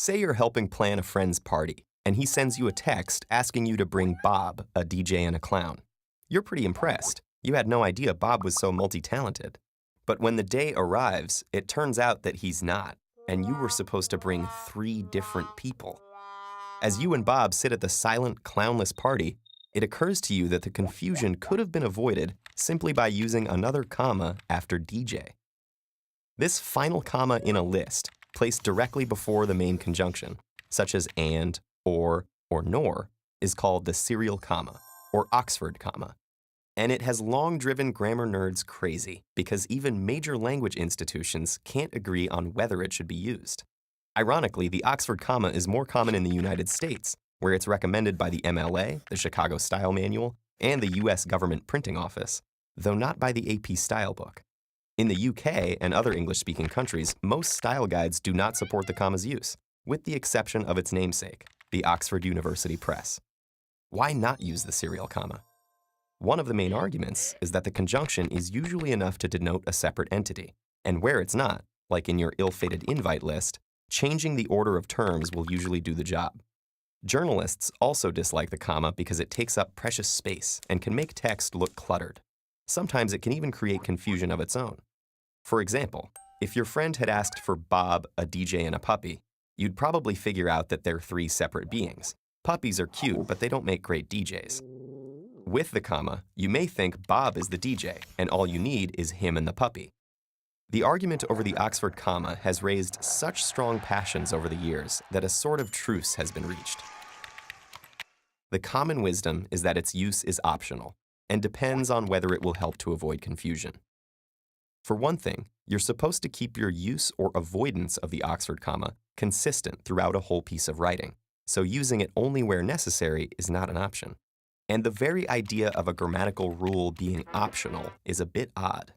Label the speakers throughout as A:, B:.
A: Say you're helping plan a friend's party, and he sends you a text asking you to bring Bob, a DJ and a clown. You're pretty impressed. You had no idea Bob was so multi-talented. But when the day arrives, it turns out that he's not, and you were supposed to bring 3 different people. As you and Bob sit at the silent, clownless party, it occurs to you that the confusion could have been avoided simply by using another comma after DJ. This final comma in a list, placed directly before the main conjunction, such as and, or nor, is called the serial comma, or Oxford comma. And it has long driven grammar nerds crazy because even major language institutions can't agree on whether it should be used. Ironically, the Oxford comma is more common in the United States, where it's recommended by the MLA, the Chicago Style Manual, and the U.S. Government Printing Office, though not by the AP Style Book. In the UK and other English-speaking countries, most style guides do not support the comma's use, with the exception of its namesake, the Oxford University Press. Why not use the serial comma? One of the main arguments is that the conjunction is usually enough to denote a separate entity, and where it's not, like in your ill-fated invite list, changing the order of terms will usually do the job. Journalists also dislike the comma because it takes up precious space and can make text look cluttered. Sometimes it can even create confusion of its own. For example, if your friend had asked for Bob, a DJ, and a puppy, you'd probably figure out that they're 3 separate beings. Puppies are cute, but they don't make great DJs. With the comma, you may think Bob is the DJ, and all you need is him and the puppy. The argument over the Oxford comma has raised such strong passions over the years that a sort of truce has been reached. The common wisdom is that its use is optional and depends on whether it will help to avoid confusion. For one thing, you're supposed to keep your use or avoidance of the Oxford comma consistent throughout a whole piece of writing, so using it only where necessary is not an option. And the very idea of a grammatical rule being optional is a bit odd.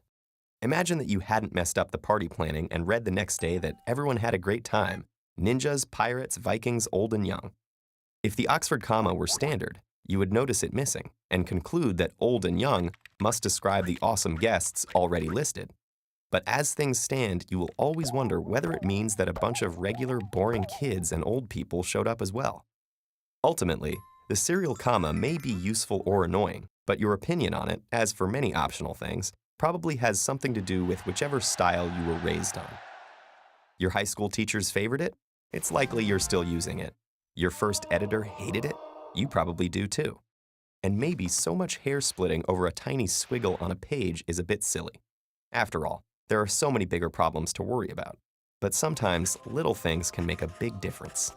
A: Imagine that you hadn't messed up the party planning and read the next day that everyone had a great time. Ninjas, pirates, Vikings, old and young. If the Oxford comma were standard, you would notice it missing and conclude that old and young must describe the awesome guests already listed. But as things stand, you will always wonder whether it means that a bunch of regular, boring kids and old people showed up as well. Ultimately, the serial comma may be useful or annoying, but your opinion on it, as for many optional things, probably has something to do with whichever style you were raised on. Your high school teachers favored it? It's likely you're still using it. Your first editor hated it? You probably do too. And maybe so much hair splitting over a tiny squiggle on a page is a bit silly. After all, there are so many bigger problems to worry about. But sometimes little things can make a big difference.